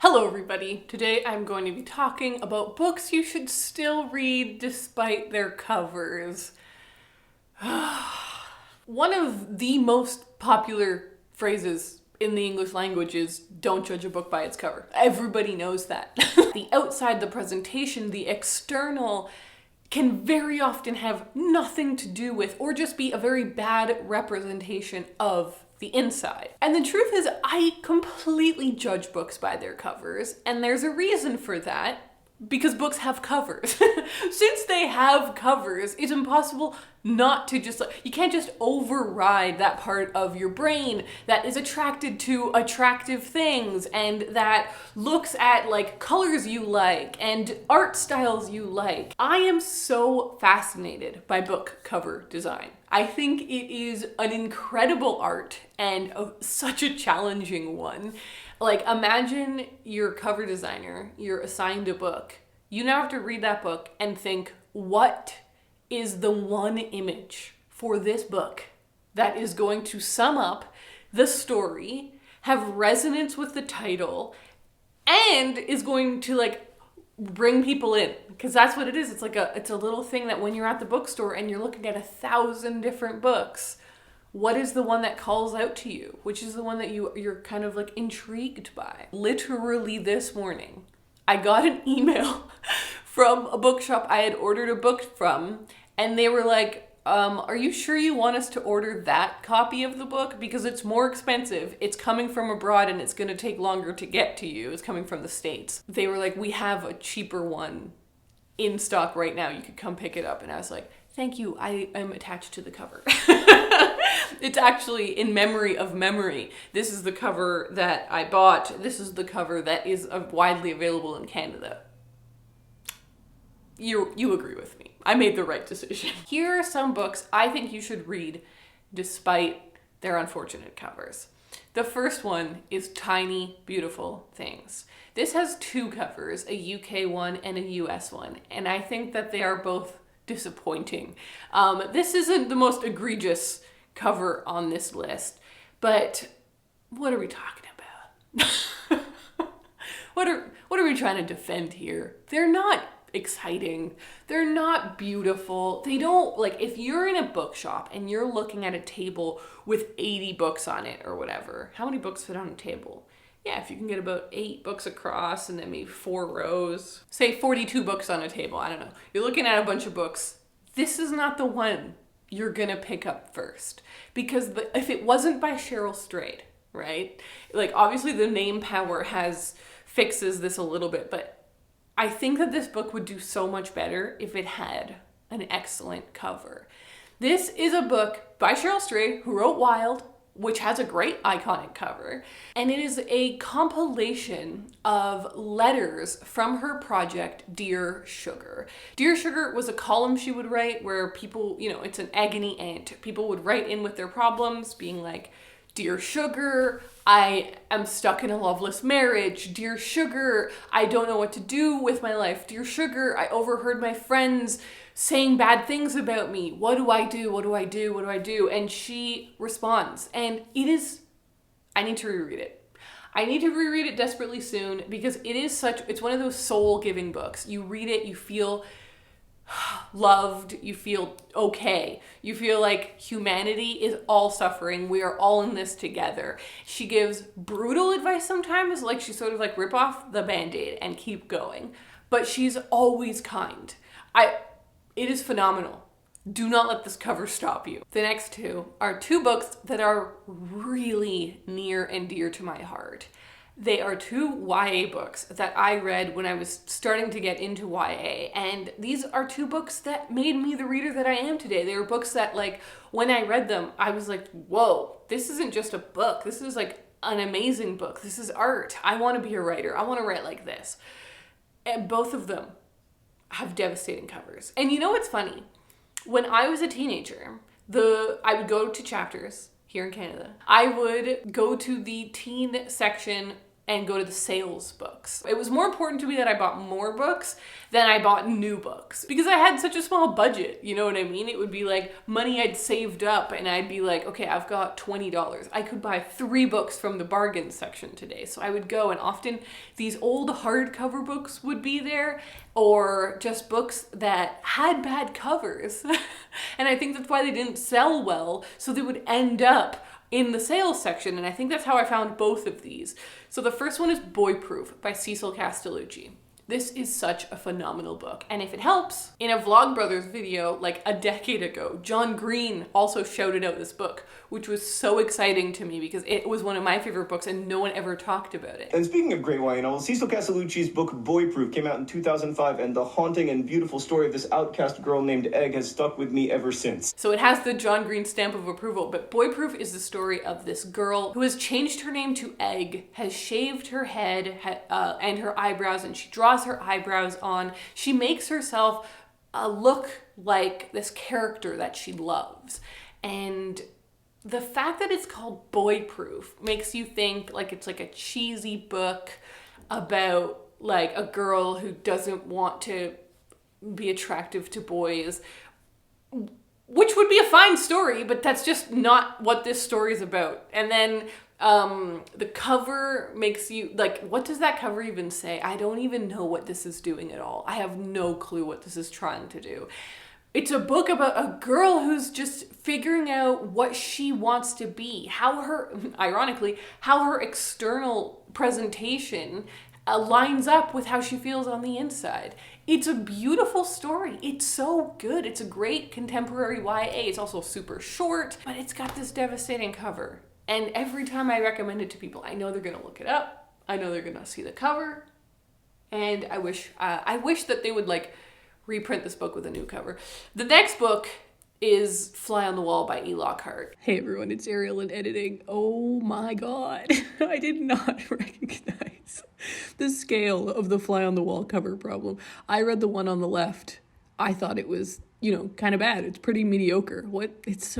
Hello everybody! Today I'm going to be talking about books you should still read despite their covers. One of the most popular phrases in the English language is, don't judge a book by its cover. Everybody knows that. The outside, the presentation, the external can very often have nothing to do with or just be a very bad representation of the inside. And the truth is, I completely judge books by their covers, and there's a reason for that, because books have covers. Since they have covers, it's impossible not to just, you can't just override that part of your brain that is attracted to attractive things and that looks at colors you like and art styles you like. I am so fascinated by book cover design. I think it is an incredible art and such a challenging one. Imagine you're a cover designer, you're assigned a book. You now have to read that book and think, what is the one image for this book that is going to sum up the story, have resonance with the title, and is going to bring people in? Because that's what it is. It's a little thing that when you're at the bookstore and you're looking at 1,000 different books, what is the one that calls out to you? Which is the one that you're kind of intrigued by? Literally this morning, I got an email from a bookshop I had ordered a book from, and they were like, are you sure you want us to order that copy of the book? Because it's more expensive. It's coming from abroad and it's gonna take longer to get to you. It's coming from the States. They were like, we have a cheaper one in stock right now. You could come pick it up. And I was like, thank you, I am attached to the cover. It's actually in memory of memory. This is the cover that I bought. This is the cover that is widely available in Canada. You agree with me. I made the right decision. Here are some books I think you should read despite their unfortunate covers. The first one is Tiny Beautiful Things. This has two covers, a UK one and a US one, and I think that they are both disappointing. This isn't the most egregious cover on this list, but what are we talking about? What are we trying to defend here? They're not exciting. They're not beautiful. They don't, if you're in a bookshop and you're looking at a table with 80 books on it or whatever, how many books fit on a table? Yeah, if you can get about 8 books across and then maybe 4 rows, say 42 books on a table, I don't know. You're looking at a bunch of books. This is not the one you're gonna pick up first. Because if it wasn't by Cheryl Strayed, right? Obviously the name power fixes this a little bit, but I think that this book would do so much better if it had an excellent cover. This is a book by Cheryl Strayed, who wrote Wild, which has a great iconic cover, and it is a compilation of letters from her project, Dear Sugar. Dear Sugar was a column she would write where people, it's an agony aunt. People would write in with their problems, being like, Dear Sugar, I am stuck in a loveless marriage. Dear Sugar, I don't know what to do with my life. Dear Sugar, I overheard my friends saying bad things about me. What do I do? What do I do? What do I do? And she responds. And I need to reread it. I need to reread it desperately soon because it's one of those soul-giving books. You read it, you feel loved, you feel okay. You feel like humanity is all suffering. We are all in this together. She gives brutal advice sometimes, she sort of rip off the Band-Aid and keep going. But she's always kind. It is phenomenal. Do not let this cover stop you. The next two are two books that are really near and dear to my heart. They are two YA books that I read when I was starting to get into YA, and these are two books that made me the reader that I am today. They were books that, when I read them, I was like, whoa, this isn't just a book. This is an amazing book. This is art. I want to be a writer. I want to write like this. And both of them have devastating covers. And you know what's funny? When I was a teenager, I would go to Chapters here in Canada. I would go to the teen section and go to the sales books. It was more important to me that I bought more books than I bought new books because I had such a small budget, you know what I mean? It would be like money I'd saved up and I'd be like, okay, I've got $20. I could buy 3 books from the bargain section today. So I would go, and often these old hardcover books would be there, or just books that had bad covers. And I think that's why they didn't sell well, so they would end up in the sales section, and I think that's how I found both of these. So the first one is Boy Proof by Cecil Castellucci. This is such a phenomenal book. And if it helps, in a Vlogbrothers video like a decade ago, John Green also shouted out this book, which was so exciting to me because it was one of my favorite books and no one ever talked about it. And speaking of great YA novels, Cecil Castellucci's book Boy Proof came out in 2005, and the haunting and beautiful story of this outcast girl named Egg has stuck with me ever since. So it has the John Green stamp of approval, but Boy Proof is the story of this girl who has changed her name to Egg, has shaved her head and her eyebrows, and she draws her eyebrows on. She makes herself look like this character that she loves. And the fact that it's called Boy Proof makes you think like it's like a cheesy book about like a girl who doesn't want to be attractive to boys, which would be a fine story, but that's just not what this story is about. And then the cover makes you, like, what does that cover even say? I don't even know what this is doing at all. I have no clue what this is trying to do. It's a book about a girl who's just figuring out what she wants to be, how her, ironically, how her external presentation lines up with how she feels on the inside. It's a beautiful story. It's so good. It's a great contemporary YA. It's also super short, but it's got this devastating cover. And every time I recommend it to people, I know they're gonna look it up. I know they're gonna see the cover. And I wish that they would like reprint this book with a new cover. The next book is Fly on the Wall by E. Lockhart. Hey everyone, it's Ariel and editing. Oh my God. I did not recognize the scale of the Fly on the Wall cover problem. I read the one on the left. I thought it was, kind of bad. It's pretty mediocre. It's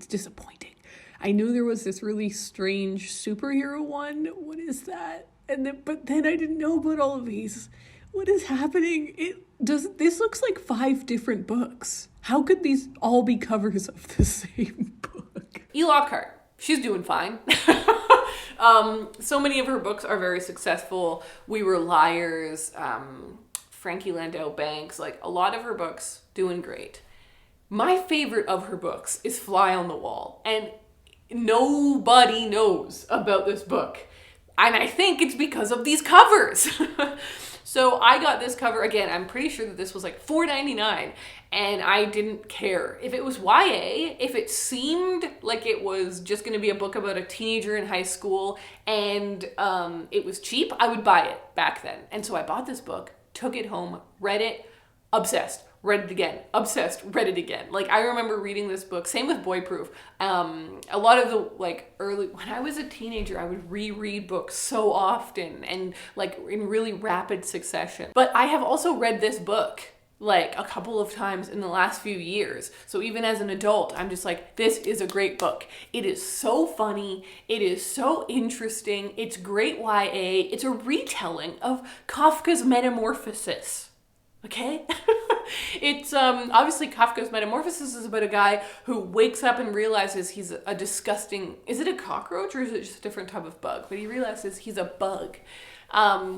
disappointing. I knew there was this really strange superhero one. What is that? But then I didn't know about all of these. What is happening? This looks like 5 different books. How could these all be covers of the same book? E. Lockhart, she's doing fine. So many of her books are very successful. We Were Liars, Frankie Landau Banks, like a lot of her books doing great. My favorite of her books is Fly on the Wall, and nobody knows about this book. And I think it's because of these covers. So I got this cover, again, I'm pretty sure that this was like $4.99, and I didn't care. If it was YA, if it seemed like it was just gonna be a book about a teenager in high school and it was cheap, I would buy it back then. And so I bought this book, took it home, read it, obsessed. Read it again, obsessed, read it again. Like, I remember reading this book, same with Boy Proof. A lot of the, when I was a teenager, I would reread books so often and, in really rapid succession. But I have also read this book, a couple of times in the last few years. So even as an adult, I'm just like, this is a great book. It is so funny. It is so interesting. It's great YA. It's a retelling of Kafka's Metamorphosis. Okay? It's obviously Kafka's Metamorphosis is about a guy who wakes up and realizes he's a disgusting, is it a cockroach or is it just a different type of bug? But he realizes he's a bug,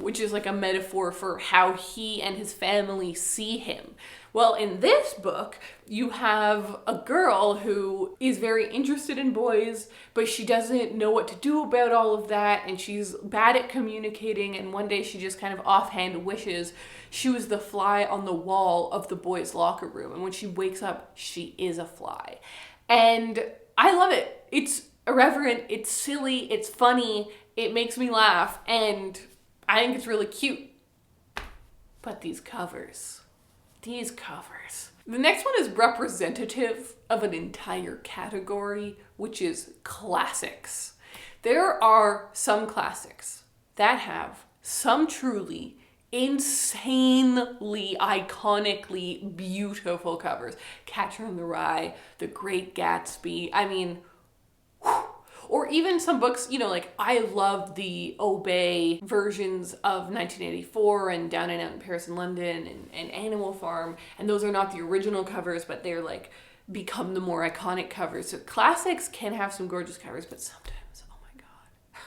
which is like a metaphor for how he and his family see him. Well, in this book, you have a girl who is very interested in boys, but she doesn't know what to do about all of that, and she's bad at communicating, and one day she just kind of offhand wishes she was the fly on the wall of the boys' locker room, and when she wakes up, she is a fly. And I love it. It's irreverent, it's silly, it's funny, it makes me laugh, and I think it's really cute. But these covers. The next one is representative of an entire category, which is classics. There are some classics that have some truly insanely, iconically beautiful covers. Catcher in the Rye, The Great Gatsby, or even some books, you know, like I love the Obey versions of 1984 and Down and Out in Paris and London and Animal Farm. And those are not the original covers, but they're like become the more iconic covers. So classics can have some gorgeous covers, but sometimes, oh my God.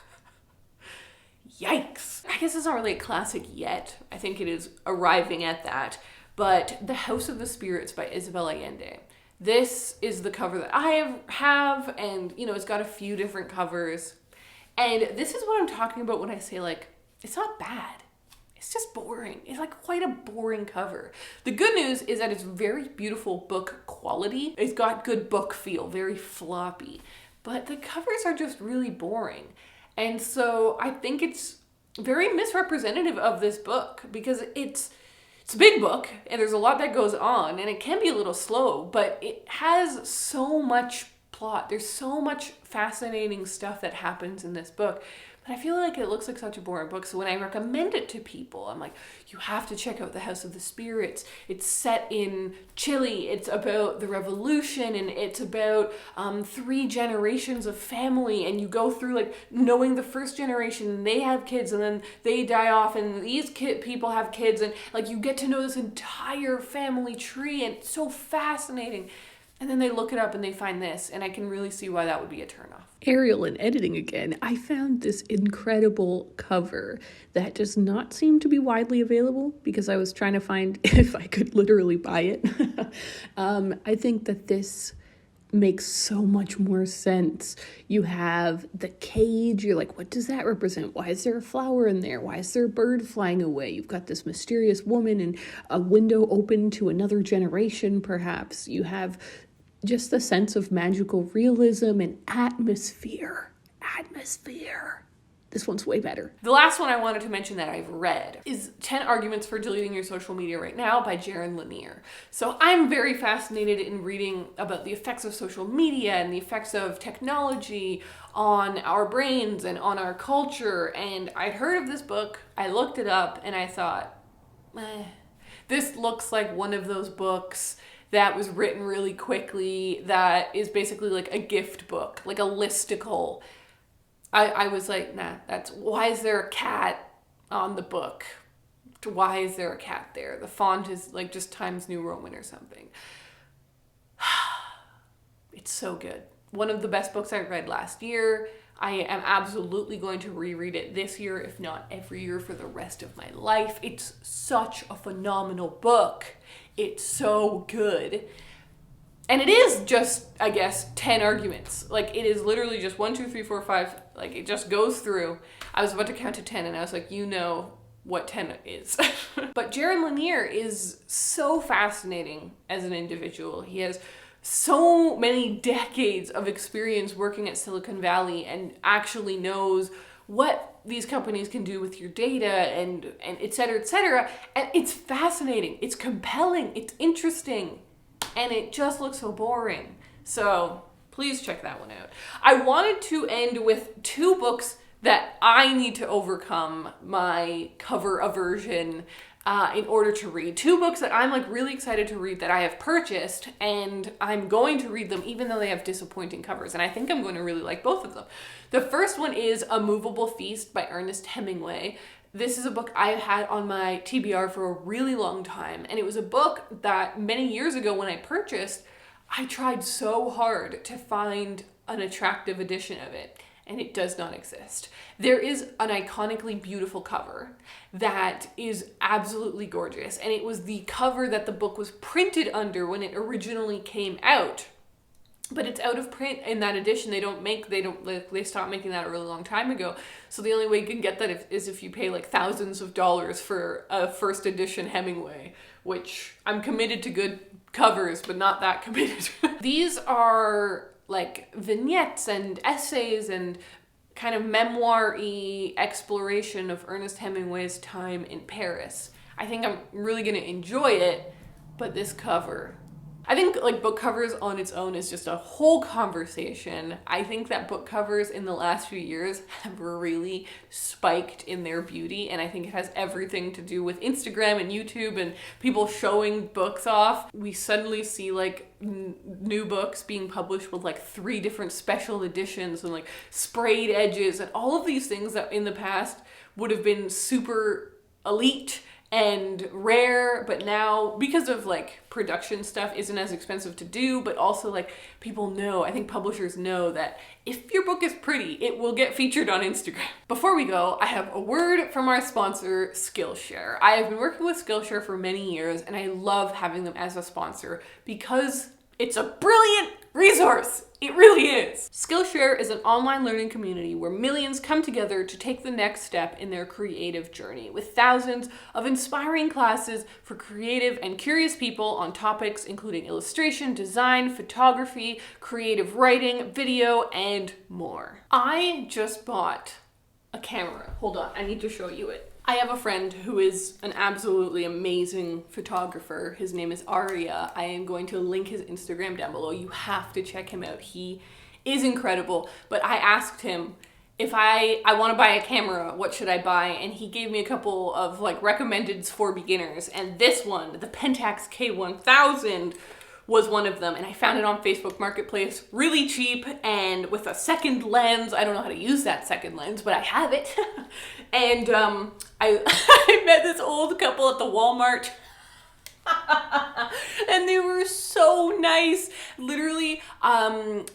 Yikes. I guess it's not really a classic yet. I think it is arriving at that. But The House of the Spirits by Isabel Allende. This is the cover that I have, and you know, it's got a few different covers. And this is what I'm talking about when I say, like, it's not bad. It's just boring. It's like quite a boring cover. The good news is that it's very beautiful book quality. It's got good book feel, very floppy. But the covers are just really boring. And so I think it's very misrepresentative of this book because it's a big book and there's a lot that goes on and it can be a little slow, but it has so much plot. There's so much fascinating stuff that happens in this book. But I feel like it looks like such a boring book. So when I recommend it to people, I'm like, you have to check out The House of the Spirits. It's set in Chile. It's about the revolution and it's about 3 generations of family. And you go through like knowing the first generation and they have kids and then they die off and these people have kids. And like you get to know this entire family tree and it's so fascinating. And then they look it up and they find this, and I can really see why that would be a turnoff. Ariel and editing again. I found this incredible cover that does not seem to be widely available because I was trying to find if I could literally buy it. I think that this makes so much more sense. You have the cage. You're like, what does that represent? Why is there a flower in there? Why is there a bird flying away? You've got this mysterious woman and a window open to another generation, perhaps. You have just the sense of magical realism and atmosphere. This one's way better. The last one I wanted to mention that I've read is 10 Arguments for Deleting Your Social Media Right Now by Jaron Lanier. So I'm very fascinated in reading about the effects of social media and the effects of technology on our brains and on our culture. And I'd heard of this book, I looked it up, and I thought, this looks like one of those books that was written really quickly, that is basically like a gift book, like a listicle. I was like, nah, why is there a cat on the book? Why is there a cat there? The font is like just Times New Roman or something. It's so good. One of the best books I read last year. I am absolutely going to reread it this year, if not every year for the rest of my life. It's such a phenomenal book. It's so good. And it is just, I guess, 10 arguments. Like, it is literally just 1, 2, 3, 4, 5. Like, it just goes through. I was about to count to 10 and I was like, you know what 10 is. But Jaron Lanier is so fascinating as an individual. He has so many decades of experience working at Silicon Valley and actually knows what these companies can do with your data and et cetera, et cetera. And it's fascinating. It's compelling. It's interesting. And it just looks so boring. So please check that one out. I wanted to end with 2 books that I need to overcome my cover aversion in order to read. 2 books that I'm like really excited to read that I have purchased, and I'm going to read them even though they have disappointing covers, and I think I'm going to really like both of them. The first one is A Moveable Feast by Ernest Hemingway. This is a book I've had on my TBR for a really long time, and it was a book that many years ago when I purchased, I tried so hard to find an attractive edition of it, and it does not exist. There is an iconically beautiful cover that is absolutely gorgeous, and it was the cover that the book was printed under when it originally came out. But it's out of print in that edition. They stopped making that a really long time ago. So the only way you can get that is if you pay like thousands of dollars for a first edition Hemingway, which I'm committed to good covers, but not that committed. These are like vignettes and essays and kind of memoir-y exploration of Ernest Hemingway's time in Paris. I think I'm really going to enjoy it, but this cover, I think like book covers on its own is just a whole conversation. I think that book covers in the last few years have really spiked in their beauty, and I think it has everything to do with Instagram and YouTube and people showing books off. We suddenly see like new books being published with like 3 different special editions and like sprayed edges and all of these things that in the past would have been super elite and rare, but now because of like production stuff isn't as expensive to do, but also like people know, I think publishers know that if your book is pretty, it will get featured on Instagram. Before we go, I have a word from our sponsor, Skillshare. I have been working with Skillshare for many years and I love having them as a sponsor because it's a brilliant resource. It really is. Skillshare is an online learning community where millions come together to take the next step in their creative journey, with thousands of inspiring classes for creative and curious people on topics including illustration, design, photography, creative writing, video, and more. I just bought a camera. Hold on, I need to show you it. I have a friend who is an absolutely amazing photographer. His name is Ariel. I am going to link his Instagram down below. You have to check him out. He is incredible. But I asked him, if I want to buy a camera, what should I buy? And he gave me a couple of like recommendeds for beginners. And this one, the Pentax K1000, was one of them, and I found it on Facebook Marketplace really cheap and with a second lens. I don't know how to use that second lens, but I have it. And I met this old couple at the Walmart and they were so nice. Literally,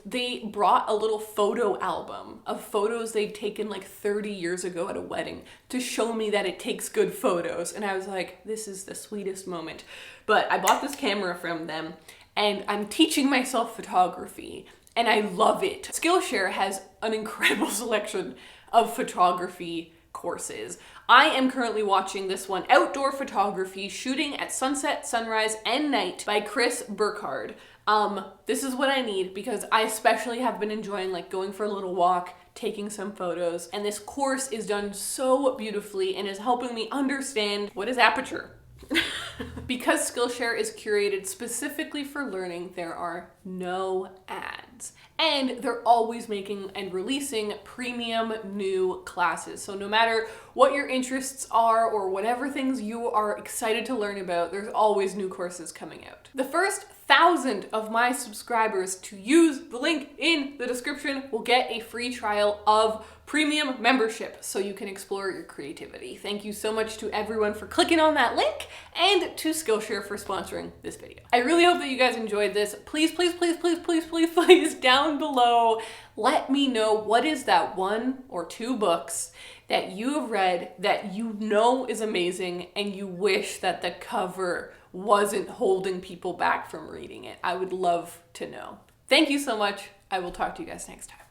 they brought a little photo album of photos they'd taken like 30 years ago at a wedding to show me that it takes good photos. And I was like, this is the sweetest moment. But I bought this camera from them and I'm teaching myself photography and I love it. Skillshare has an incredible selection of photography courses. I am currently watching this one, Outdoor Photography, Shooting at Sunset, Sunrise, and Night by Chris Burkhardt. This is what I need because I especially have been enjoying like going for a little walk, taking some photos, and this course is done so beautifully and is helping me understand what is aperture. Because Skillshare is curated specifically for learning, there are no ads. And they're always making and releasing premium new classes. So no matter what your interests are or whatever things you are excited to learn about, there's always new courses coming out. The first 1,000 of my subscribers to use the link in the description will get a free trial of premium membership so you can explore your creativity. Thank you so much to everyone for clicking on that link and to Skillshare for sponsoring this video. I really hope that you guys enjoyed this. Please, please, please, please, please, please, please, down below, let me know what is that 1 or 2 books that you have read that you know is amazing and you wish that the cover wasn't holding people back from reading it. I would love to know. Thank you so much. I will talk to you guys next time.